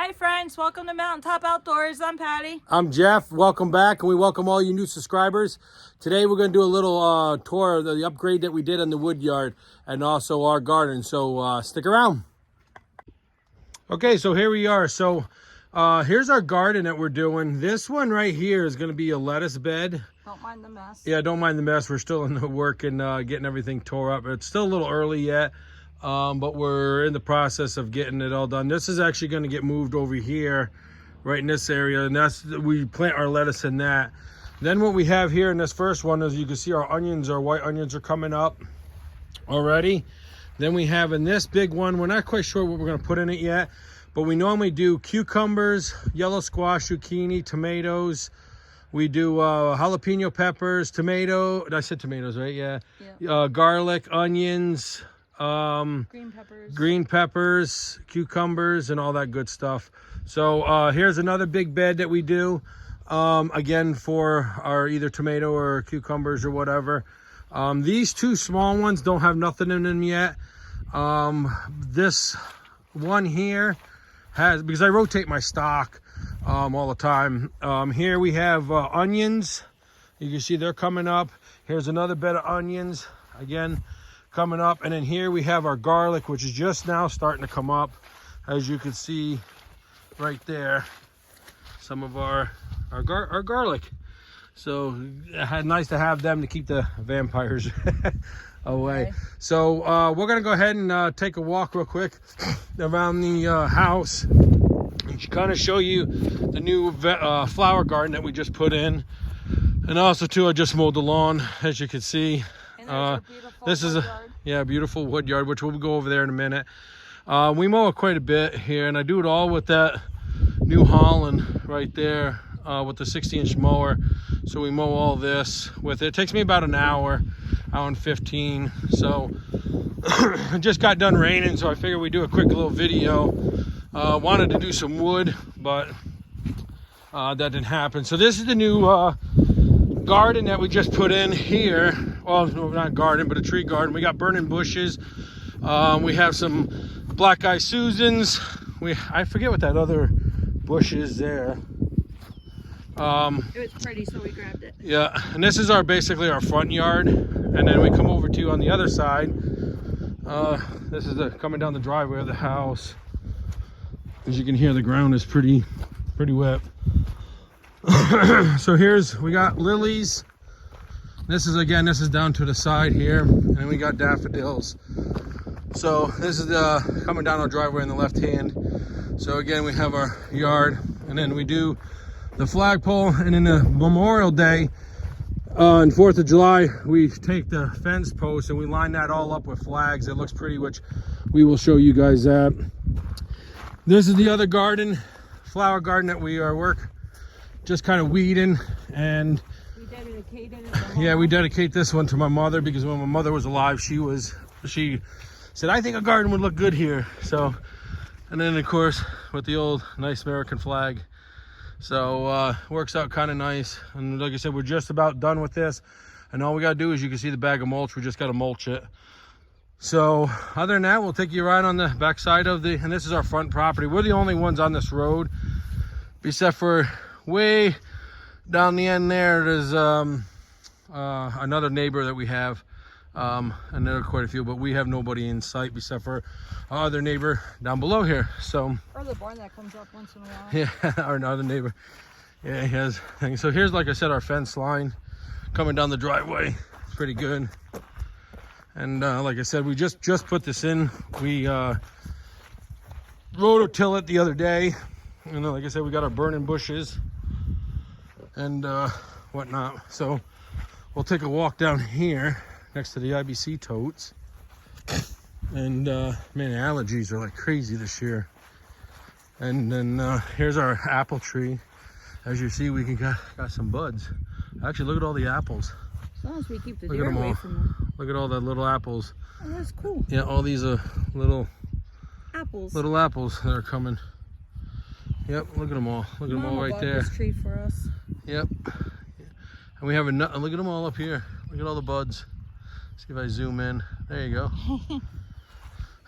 Hi friends, welcome to Mountaintop Outdoors. I'm Patty. I'm Jeff. Welcome back, and we welcome all you new subscribers. Today we're going to do a little tour of the upgrade that we did on the wood yard and also our garden. So stick around. Okay, so here we are. So here's our garden that we're doing. This one right here is going to be a lettuce bed. Don't mind the mess. Yeah, don't mind the mess. We're still in the work and getting everything tore up. It's still a little early yet. But we're in the process of getting it all done. This is actually going to get moved over here, right in this area, and we plant our lettuce in that. Then what we have here in this first one is you can see our white onions are coming up already. Then we have in this big one, we're not quite sure what we're going to put in it yet, but we normally do cucumbers, yellow squash, zucchini, tomatoes. We do jalapeno peppers, I said tomatoes, right? Yeah. Garlic, onions, green peppers, cucumbers, and all that good stuff. So here's another big bed that we do, again for our either tomato or cucumbers or whatever. These two small ones don't have nothing in them yet. This one here has, because I rotate my stock all the time. Here we have onions. You can see they're coming up. Here's another bed of onions, again coming up. And then here we have our garlic, which is just now starting to come up, as you can see right there, some of our garlic. So nice to have them to keep the vampires away. Okay. So we're gonna go ahead and take a walk real quick around the house and kind of show you the new flower garden that we just put in. And also too, I just mowed the lawn, as you can see. This is a beautiful wood yard, which we'll go over there in a minute. We mow it quite a bit here, and I do it all with that New Holland right there with the 60-inch mower. So we mow all this with it. It takes me about an hour and 15. So it just got done raining, so I figured we'd do a quick little video. Wanted to do some wood, but that didn't happen. So this is the new garden that we just put in here. Well, no, not garden, but a tree garden. We got burning bushes. We have some black-eyed Susans. I forget what that other bush is there. It was pretty, so we grabbed it. Yeah, and this is basically our front yard. And then we come over to on the other side. This is coming down the driveway of the house. As you can hear, the ground is pretty wet. So we got lilies. This is down to the side here, and then we got daffodils. So this is coming down our driveway on the left hand. So again, we have our yard, and then we do the flagpole, and then the Memorial Day and 4th of July, we take the fence post and we line that all up with flags. It looks pretty, which we will show you guys that. This is the other garden, flower garden that we are just kind of weeding, and we dedicate this one to my mother, because when my mother was alive, she said, I think a garden would look good here. So, and then of course with the old nice American flag. So works out kind of nice. And like I said, we're just about done with this, and all we got to do is, you can see the bag of mulch, we just got to mulch it. So other than that, we'll take you right on the back side of and this is our front property. We're the only ones on this road, except for way down the end there. There's another neighbor that we have, and there are quite a few, but we have nobody in sight except for our other neighbor down below here. So, or the barn that comes up once in a while. Yeah, our other neighbor. Yeah, he has things. So here's, like I said, our fence line coming down the driveway. It's pretty good. And like I said, we just put this in. We rototill it the other day, and like I said, we got our burning bushes and whatnot. So we'll take a walk down here next to the IBC totes. And man, allergies are like crazy this year. And then here's our apple tree. As you see, we got some buds. Actually, look at all the apples. As long as we keep the deer away from them. Look at all the little apples. Oh, that's cool. Yeah, all these little apples. Little apples that are coming. Yep, look at them all. Look at them all right there. This tree for us. Yep. And we have a nut. Look at them all up here. Look at all the buds. See if I zoom in. There you go.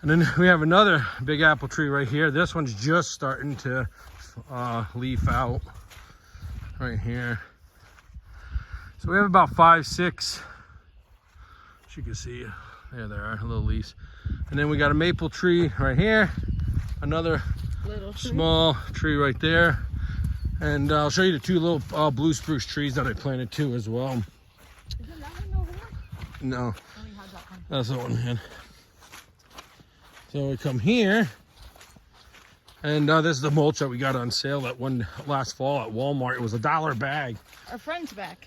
And then we have another big apple tree right here. This one's just starting to leaf out right here. So we have about 5, 6, as you can see, there they are, little leaves. And then we got a maple tree right here, another Little tree. small tree right there. And I'll show you the 2 little blue spruce trees that I planted too as well. Is it that one over there? No, Oh, we had that one. that's the one, man. So we come here, and this is the mulch that we got on sale that one last fall at Walmart. It was $1 a bag. Our friend's back.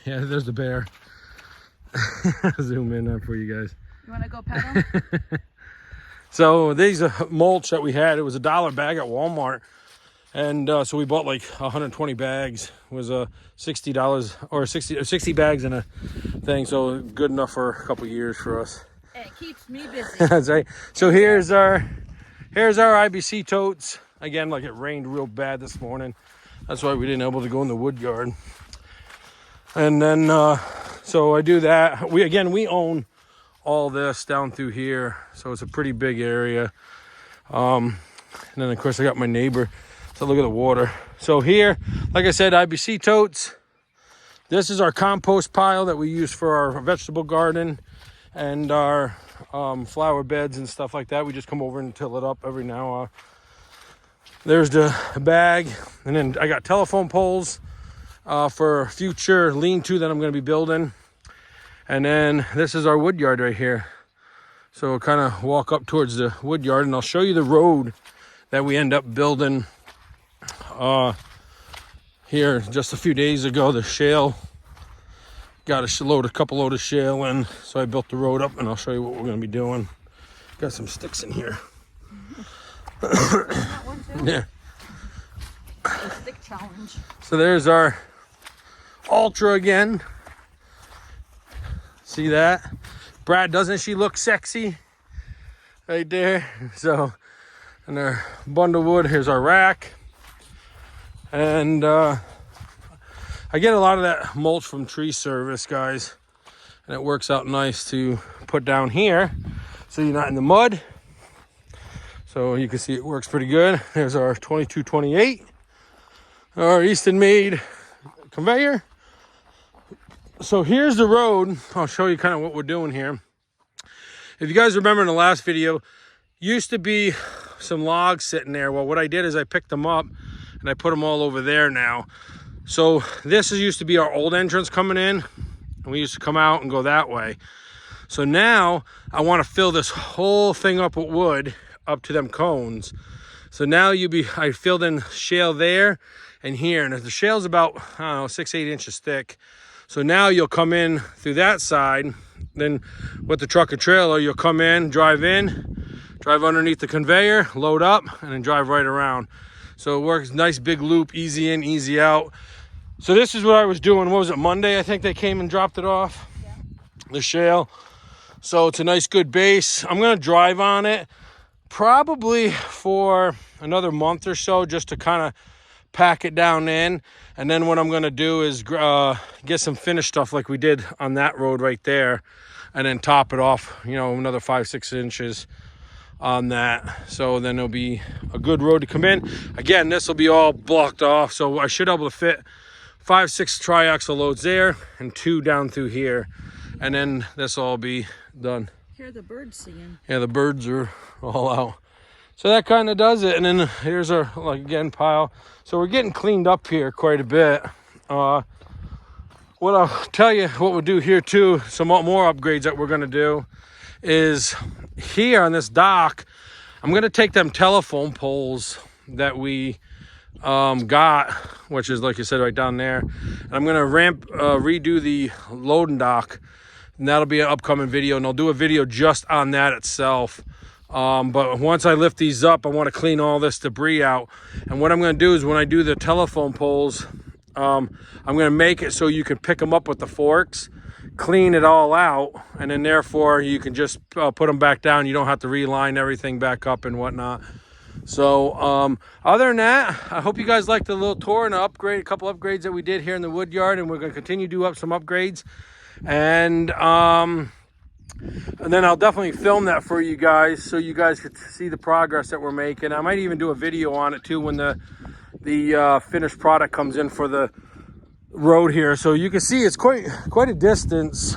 Yeah, there's the bear. Zoom in on for you guys. You want to go pet him? So these mulch that we had, it was $1 a bag at Walmart. And so we bought like 120 bags. It was $60 or 60 bags in a thing. So good enough for a couple years for us. It keeps me busy. That's right. So here's our IBC totes. Again, like it rained real bad this morning. That's why we didn't able to go in the wood yard. And then so I do that. We own all this down through here. So it's a pretty big area. And then of course I got my neighbor. So look at the water. So here, like I said, IBC totes. This is our compost pile that we use for our vegetable garden and our flower beds and stuff like that. We just come over and till it up every now. There's the bag, and then I got telephone poles for future lean-to that I'm going to be building. And then this is our wood yard right here. So we'll kind of walk up towards the wood yard, and I'll show you the road that we end up building here just a few days ago. The shale. Got a couple load of shale in, so I built the road up, and I'll show you what we're going to be doing. Got some sticks in here. Yeah. The stick challenge. So there's our Ultra again. See that? Brad, doesn't she look sexy? Right there. So, and our bundle wood. Here's our rack. And I get a lot of that mulch from Tree Service, guys, and it works out nice to put down here so you're not in the mud. So you can see it works pretty good. There's our 2228, our Easton made conveyor. So here's the road. I'll show you kind of what we're doing here. If you guys remember in the last video, used to be some logs sitting there. Well, what I did is I picked them up and I put them all over there now. So this used to be our old entrance coming in, and we used to come out and go that way. So now I want to fill this whole thing up with wood up to them cones. So now I filled in shale there and here, and the shale's about, I don't know, 6-8 inches thick. So now you'll come in through that side, then with the truck and trailer, you'll come in, drive underneath the conveyor, load up, and then drive right around. So it works, nice big loop, easy in, easy out. So this is what I was doing. What was it, Monday? I think they came and dropped it off. Yeah. The shale. So it's a nice good base. I'm going to drive on it probably for another month or so just to kind of pack it down in. And then what I'm going to do is get some finished stuff like we did on that road right there. And then top it off, another 5-6 inches on that. So then it'll be a good road to come in. Again, this will be all blocked off. So I should be able to fit 5-6 triaxle loads there and 2 down through here, and then this will all be done. Hear the birds singing. Yeah, the birds are all out. So that kind of does it. And then here's our pile. So we're getting cleaned up here quite a bit. What I'll tell you, what we'll do here too, some more upgrades that we're going to do is here on this dock. I'm going to take them telephone poles that we got, which is like you said right down there, and I'm gonna redo the loading dock, and that'll be an upcoming video, and I'll do a video just on that itself. But once I lift these up, I want to clean all this debris out, and what I'm going to do is when I do the telephone poles, I'm going to make it so you can pick them up with the forks, clean it all out, and then therefore you can just put them back down. You don't have to reline everything back up and whatnot. So other than that, I hope you guys liked the little tour and a couple upgrades that we did here in the wood yard, and we're going to continue to do up some upgrades. And And then I'll definitely film that for you guys so you guys could see the progress that we're making. I might even do a video on it too when the finished product comes in for the road here. So you can see it's quite a distance.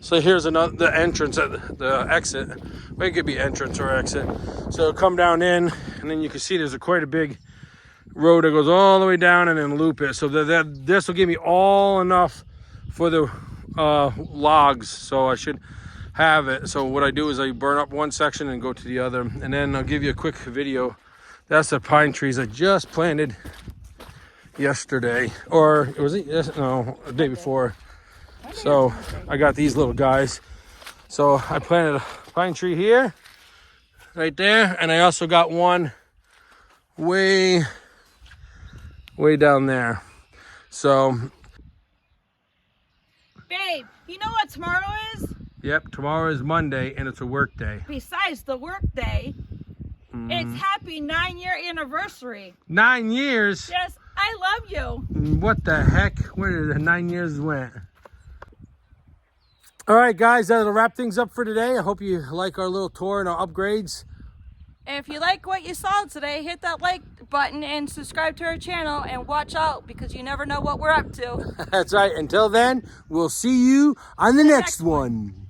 So here's the entrance at the exit. Well, it could be entrance or exit. So come down in, and then you can see there's quite a big road that goes all the way down and then loop it. So this will give me all enough for the logs. So I should have it. So what I do is I burn up one section and go to the other, and then I'll give you a quick video. That's the pine trees I just planted yesterday, or was it? No, the day before. So I got these little guys. So I planted a pine tree here, right there, and I also got one way down there. So, Babe, you know what tomorrow is? Yep, tomorrow is Monday, and it's a work day. Besides the work day, it's happy 9-year anniversary. 9 years? Yes, I love you. What the heck? Where did the 9 years went? All right, guys, that'll wrap things up for today. I hope you like our little tour and our upgrades. And if you like what you saw today, hit that like button and subscribe to our channel, and watch out because you never know what we're up to. That's right. Until then, we'll see you on the next one.